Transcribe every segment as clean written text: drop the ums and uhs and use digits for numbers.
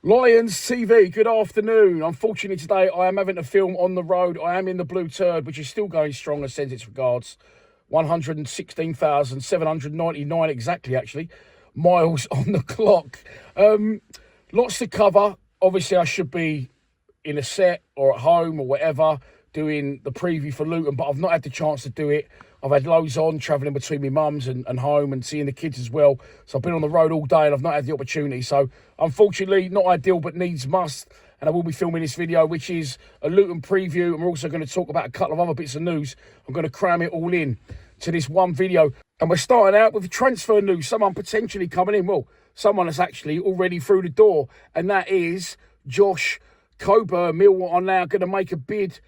Lions TV, good afternoon. Unfortunately today I am having to film on the road. I am in the Blue Turd, which is still going strong and sends its regards. 116,799 exactly, actually, miles on the clock. Lots to cover. Obviously I should be in a set or at home or whatever doing the preview for Luton, but I've not had the chance to do it. I've had loads on, travelling between my mum's and home and seeing the kids as well. So I've been on the road all day and I've not had the opportunity. So unfortunately, not ideal, but needs must. And I will be filming this video, which is a Luton preview. And we're also going to talk about a couple of other bits of news. I'm going to cram it all in to this one video. And we're starting out with transfer news. Someone potentially coming in. Well, someone that's actually already through the door. And that is Josh Coburn. Millwall are now going to make a bid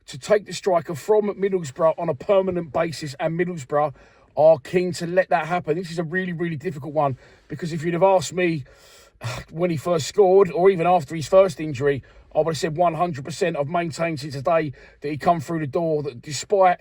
to take the striker from Middlesbrough on a permanent basis, and Middlesbrough are keen to let that happen. This is a really, really difficult one, because if you'd have asked me when he first scored, or even after his first injury, I would have said 100%. I've maintained since today that he come through the door, that despite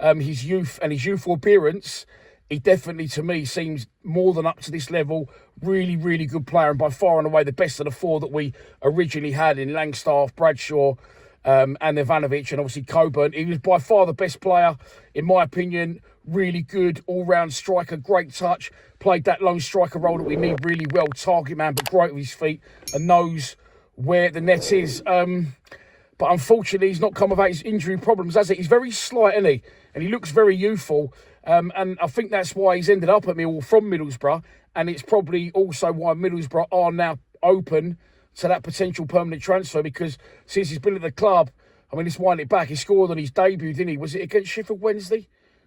his youth and his youthful appearance, he definitely, to me, seems more than up to this level. Really, really good player, and by far and away the best of the four that we originally had in Langstaff, Bradshaw, and Ivanovic, and obviously Coburn. He was by far the best player, in my opinion. Really good all-round striker, great touch. Played that lone striker role that we need really well. Target man, but great with his feet and knows where the net is. But unfortunately, he's not come without his injury problems, has it? He's very slight, isn't he? And he looks very youthful. And I think that's why he's ended up at Millwall from Middlesbrough. And it's probably also why Middlesbrough are now open to that potential permanent transfer, because since he's been at the club, I mean, let's wind it back. He scored on his debut, didn't he? Was it against Sheffield Wednesday?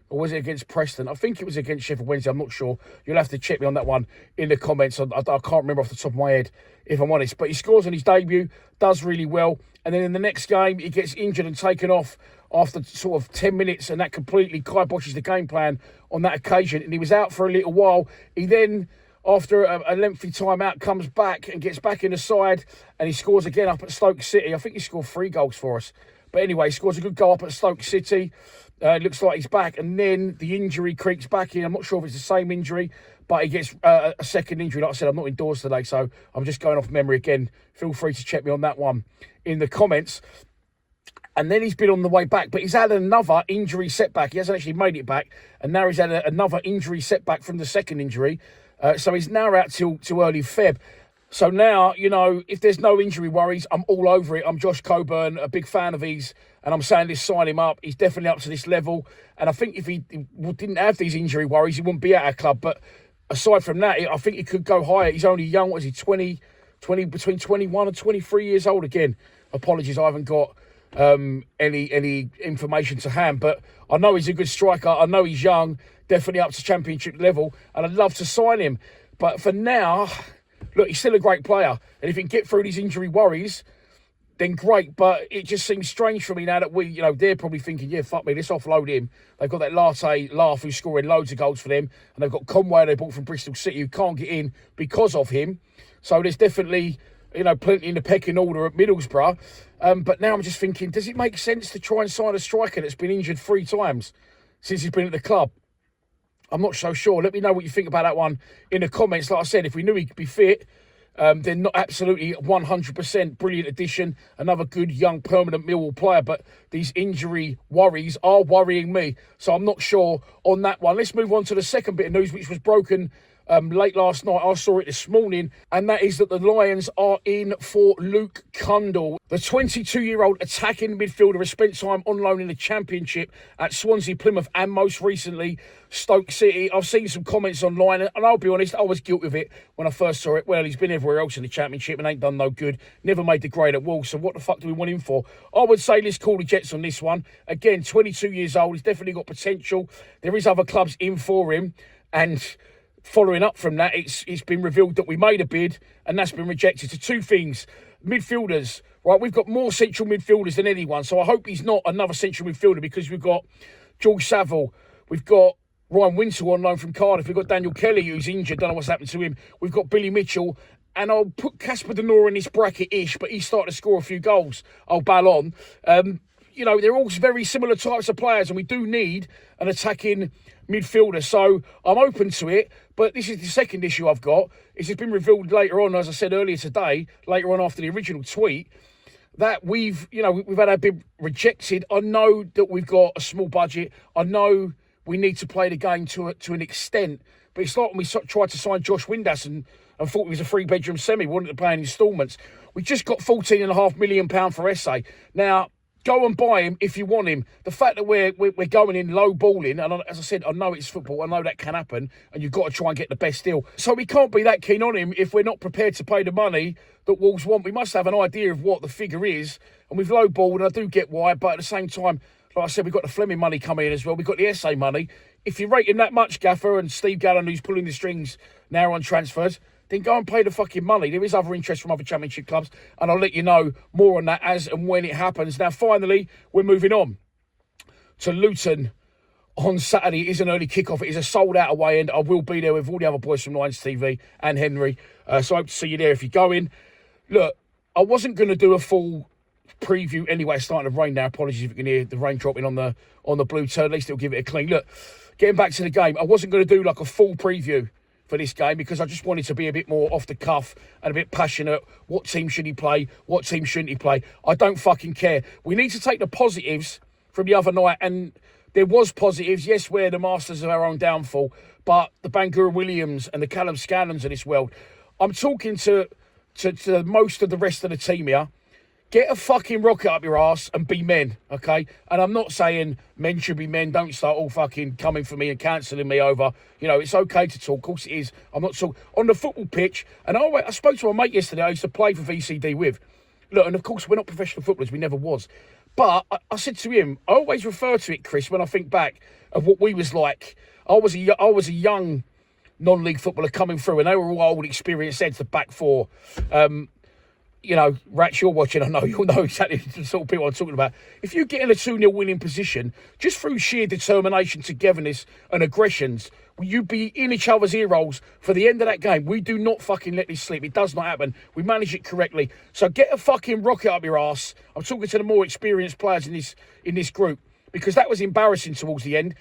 Or was it against Preston? I think it was against Sheffield Wednesday. I'm not sure. You'll have to check me on that one in the comments. I can't remember off the top of my head, if I'm honest. But he scores on his debut, does really well. And then in the next game, he gets injured and taken off after sort of 10 minutes. And that completely kiboshes the game plan on that occasion. And he was out for a little while. He then, after a lengthy time out, comes back and gets back in the side, and he scores again up at Stoke City. I think he scored 3 goals for us. But anyway, he scores a good goal up at Stoke City. It looks like he's back, and then the injury creeps back in. I'm not sure if it's the same injury, but he gets a second injury. Like I said, I'm not indoors today, so I'm just going off memory again. Feel free to check me on that one in the comments. And then he's been on the way back, but he's had another injury setback. He hasn't actually made it back, and now he's had another injury setback from the second injury. So he's now out till early Feb. So now, you know, if there's no injury worries, I'm all over it. I'm Josh Coburn, a big fan of his, and I'm saying this, sign him up. He's definitely up to this level. And I think if he didn't have these injury worries, he wouldn't be at our club. But aside from that, I think he could go higher. He's only young. What is he, 20, between 21 and 23 years old? Again, apologies, I haven't got any information to hand. But I know he's a good striker. I know he's young, definitely up to championship level, and I'd love to sign him. But for now, look, he's still a great player, and if he can get through these injury worries, then great. But it just seems strange for me now that they're probably thinking, yeah, fuck me, let's offload him. They've got that Latte Laugh who's scoring loads of goals for them, and they've got Conway they bought from Bristol City who can't get in because of him. So there's definitely, plenty in the pecking order at Middlesbrough. But now I'm just thinking, does it make sense to try and sign a striker that's been injured 3 times since he's been at the club? I'm not so sure. Let me know what you think about that one in the comments. Like I said, if we knew he could be fit, then not absolutely 100% brilliant addition. Another good young permanent Millwall player. But these injury worries are worrying me. So I'm not sure on that one. Let's move on to the second bit of news, which was broken late last night. I saw it this morning, and that is that the Lions are in for Luke Cundle. The 22-year-old attacking midfielder has spent time on loan in the Championship at Swansea, Plymouth, and most recently Stoke City. I've seen some comments online, and I'll be honest, I was guilty of it when I first saw it. Well, he's been everywhere else in the Championship and ain't done no good. Never made the grade at Wolves, so what the fuck do we want him for? I would say let's call the Jets on this one. Again, 22 years old. He's definitely got potential. There is other clubs in for him, and following up from that, it's been revealed that we made a bid, and that's been rejected. So 2 things. Midfielders, right? We've got more central midfielders than anyone, so I hope he's not another central midfielder, because we've got George Saville, we've got Ryan Wintle on loan from Cardiff, we've got Daniel Kelly, who's injured, don't know what's happened to him, we've got Billy Mitchell, and I'll put Casper De Norre in this bracket-ish, but he's started to score a few goals, I'll ball on. you know, they're all very similar types of players, and we do need an attacking midfielder. So I'm open to it, but this is the second issue I've got. It's been revealed later on, as I said earlier today, later on after the original tweet, that we've had our bid rejected. I know that we've got a small budget. I know we need to play the game to an extent, but it's like when we tried to sign Josh Windass and thought he was a three-bedroom semi. We wanted to play in instalments. We just got £14.5 million for Essay. Now, go and buy him if you want him. The fact that we're going in low balling, and as I said, I know it's football. I know that can happen, and you've got to try and get the best deal. So we can't be that keen on him if we're not prepared to pay the money that Wolves want. We must have an idea of what the figure is, and we've low balled, and I do get why, but at the same time, like I said, we've got the Fleming money coming in as well. We've got the Essay money. If you rate him that much, Gaffer, and Steve Gallen, who's pulling the strings now on transfers, then go and pay the fucking money. There is other interest from other Championship clubs, and I'll let you know more on that as and when it happens. Now, finally, we're moving on to Luton on Saturday. It is an early kickoff. It is a sold-out away end. I will be there with all the other boys from Lions TV and Henry. So I hope to see you there if you're going. Look, I wasn't going to do a full preview anyway. It's starting to rain now. Apologies if you can hear the rain dropping on the blue turd. At least it'll give it a clean. Look, getting back to the game, I wasn't going to do like a full preview for this game because I just wanted to be a bit more off the cuff and a bit passionate. What team should he play? What team shouldn't he play? I don't fucking care. We need to take the positives from the other night, and there was positives. Yes, we're the masters of our own downfall, but the Bangura Williams and the Callum Scannons of this world. I'm talking to most of the rest of the team here. Get a fucking rocket up your arse and be men, okay? And I'm not saying men should be men. Don't start all fucking coming for me and cancelling me over. You know, it's okay to talk. Of course it is. I'm not talking. On the football pitch, and I spoke to my mate yesterday I used to play for VCD with. Look, and of course we're not professional footballers. We never was. But I said to him, I always refer to it, Chris, when I think back of what we was like. I was a young non-league footballer coming through, and they were all old, experienced heads, the back four. You know, Rats, you're watching, I know, you'll know exactly the sort of people I'm talking about. If you get in a 2-0 winning position, just through sheer determination, togetherness and aggressions, will you be in each other's ear holes for the end of that game? We do not fucking let this slip. It does not happen. We manage it correctly. So get a fucking rocket up your arse. I'm talking to the more experienced players in this group, because that was embarrassing towards the end.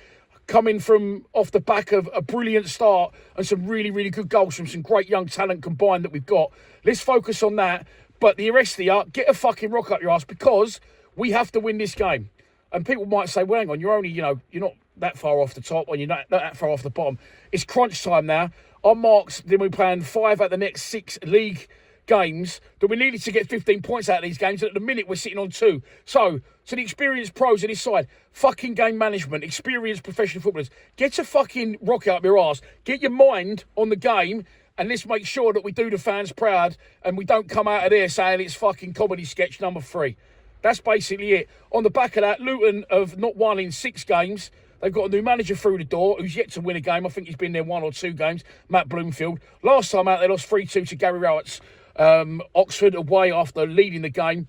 Coming from off the back of a brilliant start and some really, really good goals from some great young talent combined that we've got. Let's focus on that. But the rest of you, get a fucking rock up your ass, because we have to win this game. And people might say, well, hang on, you're only, you're not that far off the top, or you're not that far off the bottom. It's crunch time now. On marks, then we're playing 5 out of the next 6 league games, that we needed to get 15 points out of these games, and at the minute we're sitting on 2. So, to the experienced pros on this side, fucking game management, experienced professional footballers, get a fucking rocket up your arse, get your mind on the game, and let's make sure that we do the fans proud and we don't come out of there saying it's fucking comedy sketch number 3. That's basically it. On the back of that, Luton have not won in 6 games. They've got a new manager through the door who's yet to win a game. I think he's been there 1 or 2 games, Matt Bloomfield. Last time out, they lost 3-2 to Gary Rowett's Oxford away after leading the game.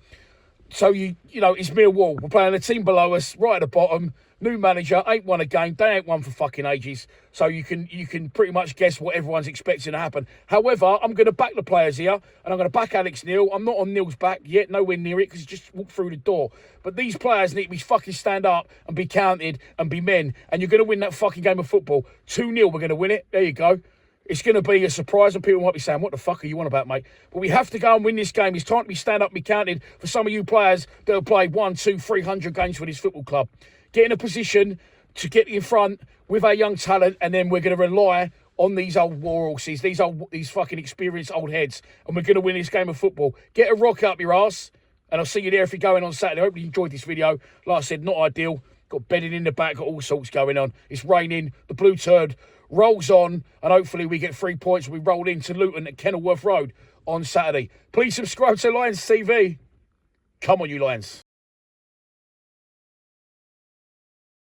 So, it's Millwall. We're playing a team below us, right at the bottom. New manager, ain't won a game. They ain't won for fucking ages. So you can pretty much guess what everyone's expecting to happen. However, I'm going to back the players here, and I'm going to back Alex Neil. I'm not on Neil's back yet, nowhere near it, because he just walked through the door. But these players need to be fucking stand up and be counted and be men. And you're going to win that fucking game of football. 2-0, we're going to win it. There you go. It's going to be a surprise, and people might be saying, what the fuck are you on about, mate? But we have to go and win this game. It's time to be stand up and be counted for some of you players that have played 100, 200, 300 games for this football club. Get in a position to get in front with our young talent, and then we're going to rely on these old war horses, these fucking experienced old heads, and we're going to win this game of football. Get a rock up your arse, and I'll see you there if you're going on Saturday. I hope you enjoyed this video. Like I said, not ideal. Got bedding in the back, got all sorts going on. It's raining. The blue turd rolls on, and hopefully we get 3 points. We roll into Luton at Kenilworth Road on Saturday. Please subscribe to Lions TV. Come on, you Lions.